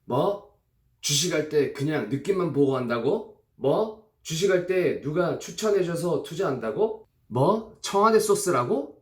뭐? 주식할 때 그냥 느낌만 보고 한다고? 뭐? 주식할 때 누가 추천해줘서 투자한다고? 뭐? 청와대 소스라고?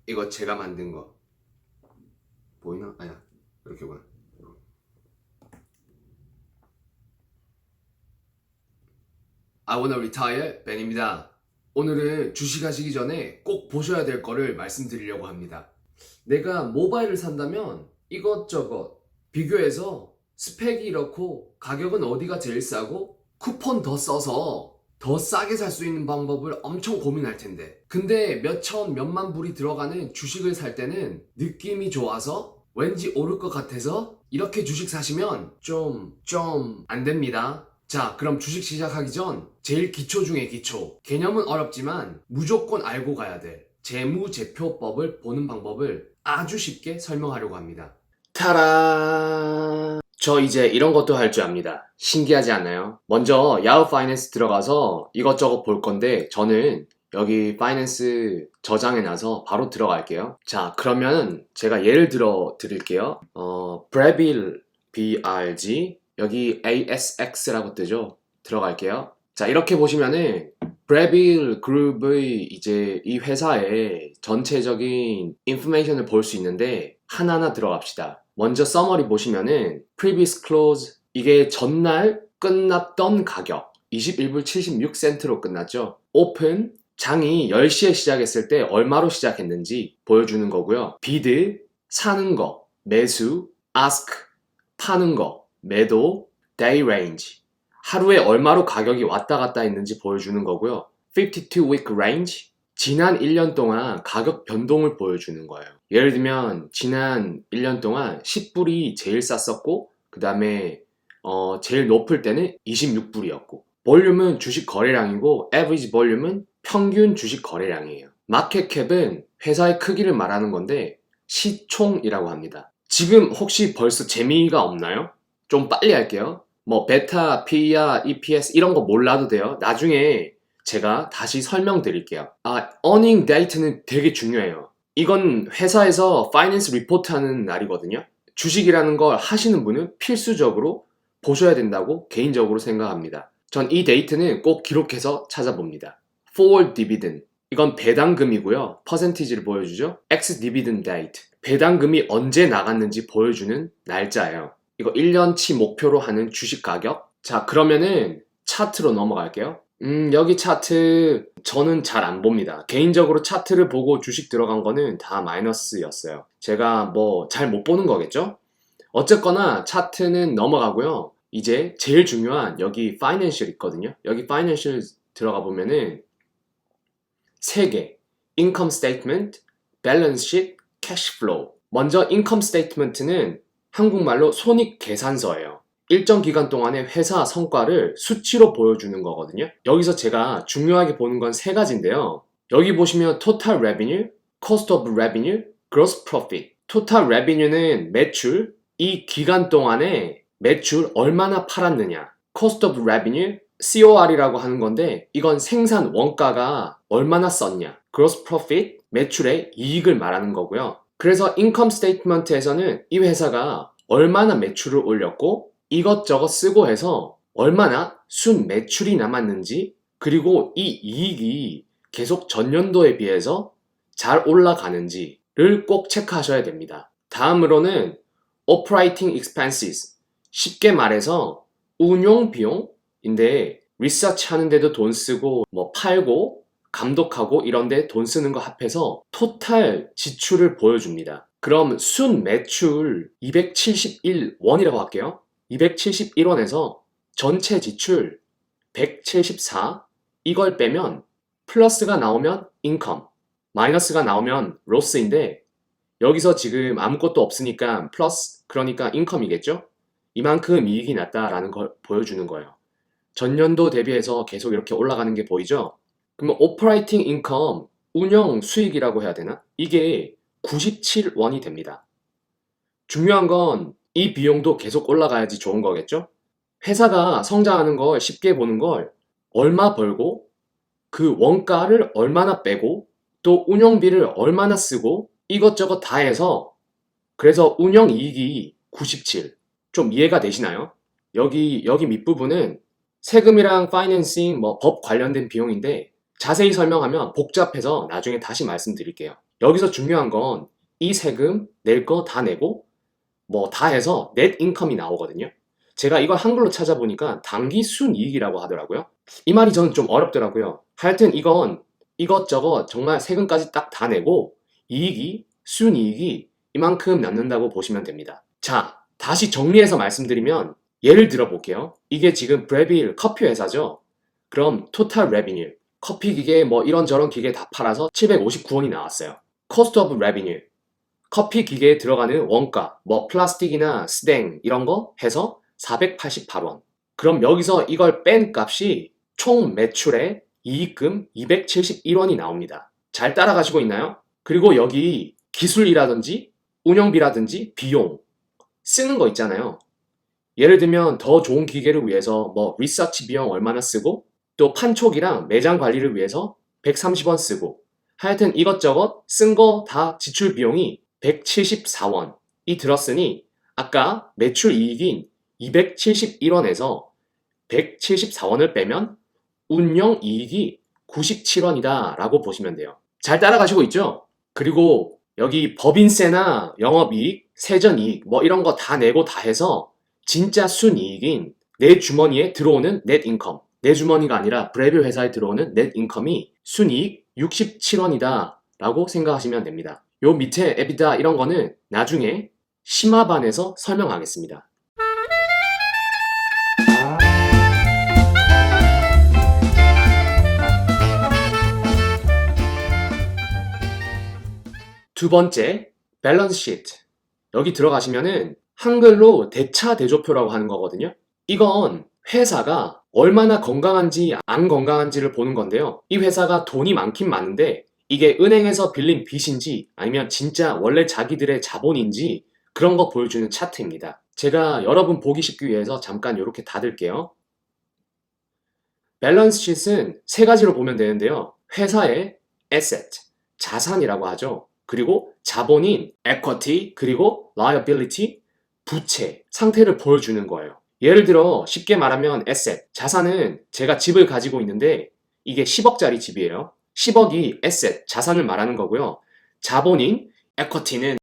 이거 제가 만든 거 보이나? 아니야, 이렇게구나. I wanna retire, 벤입니다. 오늘은 주식하시기 전에 꼭 보셔야 될 거를 말씀드리려고 합니다. 내가 모바일을 산다면 이것저것 비교해서 스펙이 이렇고 가격은 어디가 제일 싸고 쿠폰 더 써서 더 싸게 살 수 있는 방법을 엄청 고민할 텐데, 근데 몇천 몇만 불이 들어가는 주식을 살 때는 느낌이 좋아서 왠지 오를 것 같아서 이렇게 주식 사시면 좀 안 됩니다. 자, 그럼 주식 시작하기 전 제일 기초 중에 기초, 개념은 어렵지만 무조건 알고 가야 될 재무제표법을 보는 방법을 아주 쉽게 설명하려고 합니다. 타라! 저 이제 이런 것도 할 줄 압니다. 신기하지 않나요? 먼저 야후 파이낸스 들어가서 이것저것 볼 건데, 저는 여기 파이낸스 저장해 놔서 바로 들어갈게요. 자, 그러면 제가 예를 들어 드릴게요. 브레빌 BRG, 여기 ASX라고 뜨죠? 들어갈게요. 자, 이렇게 보시면은 브레빌 그룹의 이제 이 회사의 전체적인 인포메이션을 볼 수 있는데, 하나하나 들어갑시다. 먼저 서머리 보시면은 previous close, 이게 전날 끝났던 가격 21불 76센트로 끝났죠. 오픈, 장이 10시에 시작했을 때 얼마로 시작했는지 보여주는 거고요. bid, 사는 거, 매수, ask, 파는 거, 매도, day range, 하루에 얼마로 가격이 왔다 갔다 했는지 보여주는 거고요. 52week range, 지난 1년 동안 가격 변동을 보여주는 거예요. 예를 들면 지난 1년 동안 10불이 제일 쌌었고, 그 다음에 제일 높을 때는 26불이었고, 볼륨은 주식 거래량이고 average 볼륨은 평균 주식 거래량이에요. 마켓캡은 회사의 크기를 말하는 건데 시총이라고 합니다. 지금 혹시 벌써 재미가 없나요? 좀 빨리 할게요. 뭐 베타, PER, EPS 이런 거 몰라도 돼요. 나중에 제가 다시 설명드릴게요. earning date는 되게 중요해요. 이건 회사에서 파이낸스 리포트 하는 날이거든요. 주식이라는 걸 하시는 분은 필수적으로 보셔야 된다고 개인적으로 생각합니다. 전 이 데이트는 꼭 기록해서 찾아봅니다. forward dividend, 이건 배당금이고요. 퍼센티지를 보여주죠. ex dividend date, 배당금이 언제 나갔는지 보여주는 날짜예요. 이거 1년치 목표로 하는 주식 가격. 자, 그러면은 차트로 넘어갈게요. 여기 차트 저는 잘 안 봅니다. 개인적으로 차트를 보고 주식 들어간 거는 다 마이너스였어요. 제가 뭐 잘 못 보는 거겠죠? 어쨌거나 차트는 넘어가고요. 이제 제일 중요한 여기 파이낸셜 있거든요. 여기 파이낸셜 들어가 보면은 3개, 인컴 스테이트먼트, 밸런스 시트, 캐시 플로우. 먼저 인컴 스테이트먼트는 한국말로 손익 계산서예요. 일정 기간 동안의 회사 성과를 수치로 보여주는 거거든요. 여기서 제가 중요하게 보는 건 3가지인데요. 여기 보시면 total revenue, cost of revenue, gross profit. total revenue는 매출, 이 기간 동안에 매출 얼마나 팔았느냐. cost of revenue, COR이라고 하는 건데 이건 생산 원가가 얼마나 썼냐. gross profit, 매출의 이익을 말하는 거고요. 그래서 인컴 스테이트먼트에서는 이 회사가 얼마나 매출을 올렸고 이것저것 쓰고 해서 얼마나 순 매출이 남았는지, 그리고 이 이익이 계속 전년도에 비해서 잘 올라가는지를 꼭 체크하셔야 됩니다. 다음으로는 operating expenses, 쉽게 말해서 운용 비용인데 리서치 하는데도 돈 쓰고 뭐 팔고 감독하고 이런데 돈 쓰는 거 합해서 토탈 지출을 보여줍니다. 그럼 순 매출 271원이라고 할게요. 271원에서 전체 지출 174, 이걸 빼면 플러스가 나오면 인컴, 마이너스가 나오면 로스인데 여기서 지금 아무것도 없으니까 플러스, 그러니까 인컴이겠죠? 이만큼 이익이 났다라는 걸 보여주는 거예요. 전년도 대비해서 계속 이렇게 올라가는 게 보이죠? 그러면 오퍼레이팅 인컴, 운영 수익이라고 해야 되나? 이게 97원이 됩니다. 중요한 건 이 비용도 계속 올라가야지 좋은 거겠죠? 회사가 성장하는 걸 쉽게 보는 걸 얼마 벌고 그 원가를 얼마나 빼고 또 운영비를 얼마나 쓰고 이것저것 다 해서 그래서 운영이익이 97. 좀 이해가 되시나요? 여기 밑부분은 세금이랑 파이낸싱, 법 관련된 비용인데 자세히 설명하면 복잡해서 나중에 다시 말씀드릴게요. 여기서 중요한 건 이 세금 낼 거 다 내고 다 해서 넷 인컴이 나오거든요. 제가 이걸 한글로 찾아보니까 당기 순이익이라고 하더라고요. 이 말이 저는 좀 어렵더라고요. 하여튼 이건 이것저것 정말 세금까지 딱 다 내고 순이익이 이만큼 남는다고 보시면 됩니다. 자, 다시 정리해서 말씀드리면 예를 들어 볼게요. 이게 지금 브레빌 커피 회사죠. 그럼 토탈 레비뉴, 커피 기계 이런저런 기계 다 팔아서 759원이 나왔어요. 코스트 오브 레비뉴, 커피 기계에 들어가는 원가, 플라스틱이나 스댕 이런 거 해서 488원. 그럼 여기서 이걸 뺀 값이 총 매출의 이익금 271원이 나옵니다. 잘 따라가시고 있나요? 그리고 여기 기술이라든지 운영비라든지 비용 쓰는 거 있잖아요. 예를 들면 더 좋은 기계를 위해서 리서치 비용 얼마나 쓰고 또 판촉이랑 매장 관리를 위해서 130원 쓰고 하여튼 이것저것 쓴 거 다 지출 비용이 174원이 들었으니 아까 매출 이익인 271원에서 174원을 빼면 운영 이익이 97원이다 라고 보시면 돼요. 잘 따라가시고 있죠? 그리고 여기 법인세나 영업이익, 세전이익 이런 거 다 내고 다 해서 진짜 순이익인 내 주머니에 들어오는 넷 인컴, 내 주머니가 아니라 브레빌 회사에 들어오는 넷 인컴이 순이익 67원이다 라고 생각하시면 됩니다. 요 밑에 에비다 이런 거는 나중에 심화반에서 설명하겠습니다. 두 번째, 밸런스 시트. 여기 들어가시면은 한글로 대차대조표라고 하는 거거든요. 이건 회사가 얼마나 건강한지 안 건강한지를 보는 건데요. 이 회사가 돈이 많긴 많은데 이게 은행에서 빌린 빚인지 아니면 진짜 원래 자기들의 자본인지 그런 거 보여주는 차트입니다. 제가 여러분 보기 쉽기 위해서 잠깐 이렇게 닫을게요. 밸런스 시트는 세 가지로 보면 되는데요. 회사의 asset, 자산이라고 하죠. 그리고 자본인 equity, 그리고 liability, 부채, 상태를 보여주는 거예요. 예를 들어 쉽게 말하면 asset, 자산은 제가 집을 가지고 있는데 이게 10억짜리 집이에요. 10억이 asset, 자산을 말하는 거고요. 자본인 equity는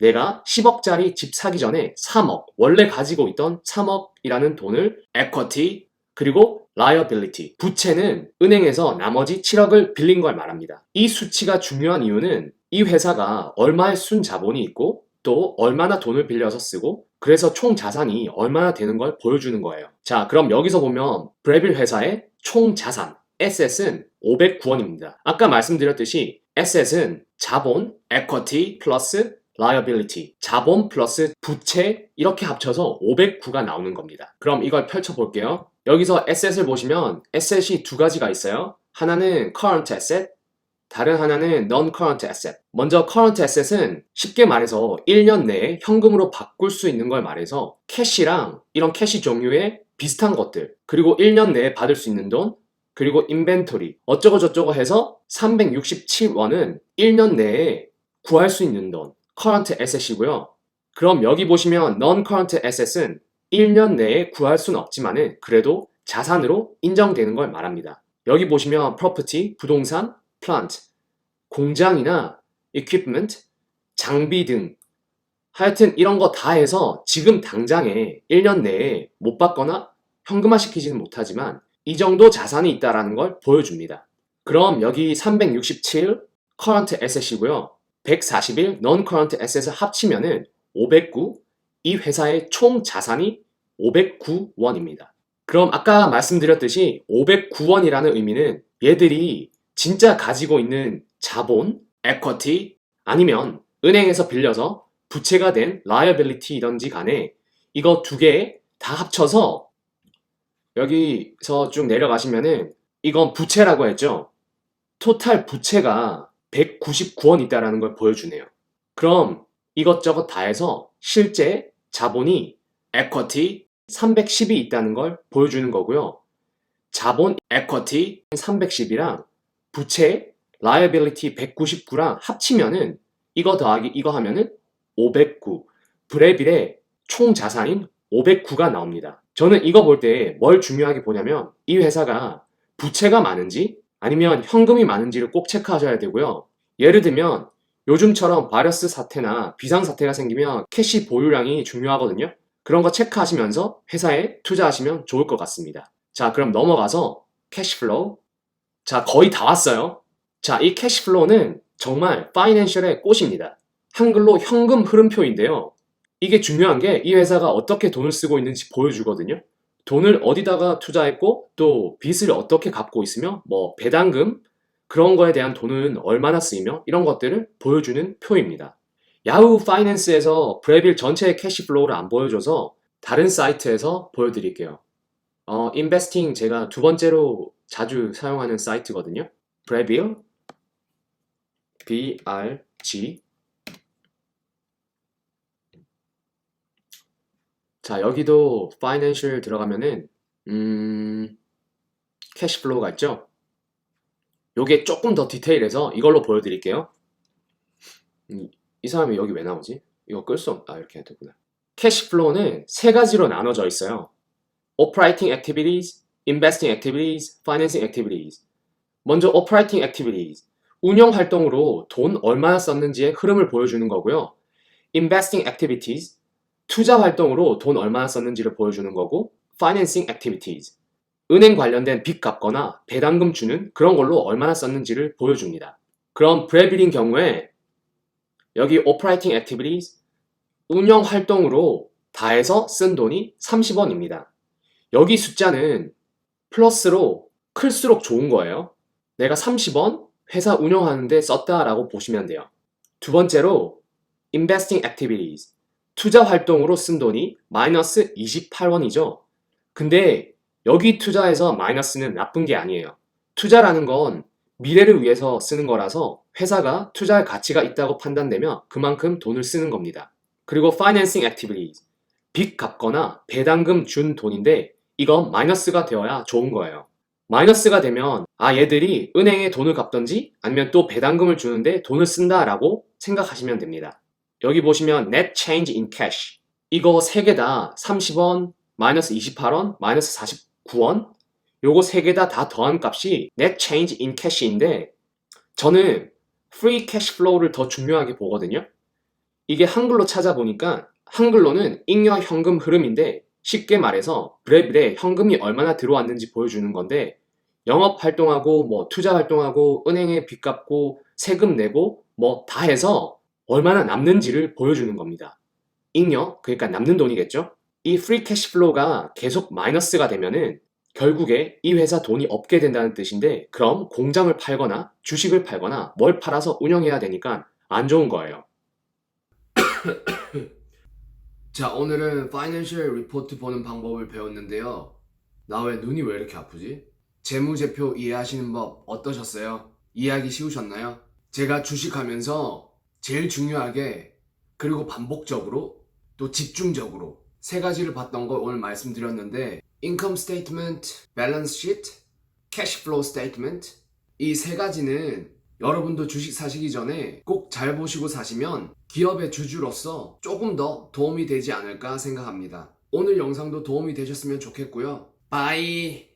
내가 10억짜리 집 사기 전에 3억, 원래 가지고 있던 3억이라는 돈을 equity, 그리고 liability, 부채는 은행에서 나머지 7억을 빌린 걸 말합니다. 이 수치가 중요한 이유는 이 회사가 얼마의 순자본이 있고 또 얼마나 돈을 빌려서 쓰고 그래서 총 자산이 얼마나 되는 걸 보여주는 거예요. 자, 그럼 여기서 보면 브레빌 회사의 총 자산, asset은 509원입니다. 아까 말씀드렸듯이 asset은 자본, equity 플러스 liability, 자본 플러스 부채 이렇게 합쳐서 509가 나오는 겁니다. 그럼 이걸 펼쳐볼게요. 여기서 asset을 보시면 asset이 두 가지가 있어요. 하나는 current asset, 다른 하나는 non-current asset. 먼저 current asset은 쉽게 말해서 1년 내에 현금으로 바꿀 수 있는 걸 말해서 캐시랑 이런 캐시 종류의 비슷한 것들, 그리고 1년 내에 받을 수 있는 돈, 그리고 인벤토리 어쩌고 저쩌고 해서 367원은 1년 내에 구할 수 있는 돈, current asset이고요. 그럼 여기 보시면 non-current asset은 1년 내에 구할 수는 없지만은 그래도 자산으로 인정되는 걸 말합니다. 여기 보시면 property, 부동산, plant, 공장이나 equipment, 장비 등 하여튼 이런 거 다 해서 지금 당장에 1년 내에 못 받거나 현금화 시키지는 못하지만 이 정도 자산이 있다는 걸 보여줍니다. 그럼 여기 367 current asset이고요. 141 non-current asset을 합치면은 509, 이 회사의 총 자산이 509원입니다. 그럼 아까 말씀드렸듯이 509원이라는 의미는 얘들이 진짜 가지고 있는 자본, equity 아니면 은행에서 빌려서 부채가 된 liability이든지 간에 이거 두 개 다 합쳐서 여기서 쭉 내려가시면은 이건 부채라고 했죠. 토탈 부채가 199원 있다라는 걸 보여주네요. 그럼 이것저것 다 해서 실제 자본이 equity 310이 있다는 걸 보여주는 거고요. 자본 equity 310이랑 부채 liability 199랑 합치면은 이거 더하기 이거 하면은 509. 브레빌의 총 자산인 509가 나옵니다. 저는 이거 볼 때 뭘 중요하게 보냐면 이 회사가 부채가 많은지 아니면 현금이 많은지를 꼭 체크하셔야 되고요. 예를 들면 요즘처럼 바이러스 사태나 비상사태가 생기면 캐시 보유량이 중요하거든요. 그런 거 체크하시면서 회사에 투자하시면 좋을 것 같습니다. 자, 그럼 넘어가서 캐시플로우. 자, 거의 다 왔어요. 자, 이 캐시플로우는 정말 파이낸셜의 꽃입니다. 한글로 현금 흐름표인데요. 이게 중요한 게 이 회사가 어떻게 돈을 쓰고 있는지 보여주거든요. 돈을 어디다가 투자했고 또 빚을 어떻게 갚고 있으며 뭐 배당금 그런 거에 대한 돈은 얼마나 쓰이며 이런 것들을 보여주는 표입니다. 야후 파이낸스에서 브레빌 전체의 캐시플로우를 안 보여줘서 다른 사이트에서 보여드릴게요. 인베스팅 제가 두 번째로 자주 사용하는 사이트거든요. 브레빌 BRG. 자, 여기도 파이낸셜 들어가면은 캐시플로우가 있죠. 요게 조금 더 디테일해서 이걸로 보여드릴게요. 이 사람이 여기 왜 나오지? 이거 끌 수 없다. 이렇게 해야 되구나. 캐시플로우는 세 가지로 나눠져 있어요. Operating Activities, Investing Activities, Financing Activities. 먼저 Operating Activities. 운영 활동으로 돈 얼마나 썼는지의 흐름을 보여주는 거고요. Investing Activities. 투자 활동으로 돈 얼마나 썼는지를 보여주는 거고, Financing Activities. 은행 관련된 빚 갚거나 배당금 주는 그런 걸로 얼마나 썼는지를 보여줍니다. 그럼 브레빌인 경우에 여기 Operating Activities, 운영 활동으로 다 해서 쓴 돈이 30원입니다. 여기 숫자는 플러스로 클수록 좋은 거예요. 내가 30원 회사 운영하는데 썼다라고 보시면 돼요. 두 번째로 Investing Activities, 투자 활동으로 쓴 돈이 마이너스 28원이죠. 근데 여기 투자해서 마이너스는 나쁜 게 아니에요. 투자라는 건 미래를 위해서 쓰는 거라서 회사가 투자할 가치가 있다고 판단되면 그만큼 돈을 쓰는 겁니다. 그리고 Financing Activities, 빚 갚거나 배당금 준 돈인데 이건 마이너스가 되어야 좋은 거예요. 마이너스가 되면 얘들이 은행에 돈을 갚던지 아니면 또 배당금을 주는데 돈을 쓴다라고 생각하시면 됩니다. 여기 보시면 Net Change in Cash, 이거 세 개 다 30원, 마이너스 28원, 마이너스 49원 요거 세 개 다 더한 값이 Net Change in Cash인데 저는 Free Cash Flow를 더 중요하게 보거든요. 이게 한글로 찾아보니까 한글로는 잉여 현금 흐름인데 쉽게 말해서 브레빌에 현금이 얼마나 들어왔는지 보여주는 건데 영업 활동하고 뭐 투자 활동하고 은행에 빚 갚고 세금 내고 뭐 다 해서 얼마나 남는지를 보여주는 겁니다. 잉여, 그러니까 남는 돈이겠죠? 이 프리 캐시플로우가 계속 마이너스가 되면은 결국에 이 회사 돈이 없게 된다는 뜻인데 그럼 공장을 팔거나 주식을 팔거나 뭘 팔아서 운영해야 되니까 안 좋은 거예요. 자, 오늘은 파이낸셜 리포트 보는 방법을 배웠는데요. 나 왜 눈이 왜 이렇게 아프지? 재무제표 이해하시는 법 어떠셨어요? 이해하기 쉬우셨나요? 제가 주식하면서 제일 중요하게 그리고 반복적으로 또 집중적으로 세 가지를 봤던 걸 오늘 말씀드렸는데 Income Statement, Balance Sheet, Cash Flow Statement 이 세 가지는 여러분도 주식 사시기 전에 꼭 잘 보시고 사시면 기업의 주주로서 조금 더 도움이 되지 않을까 생각합니다. 오늘 영상도 도움이 되셨으면 좋겠고요. 바이!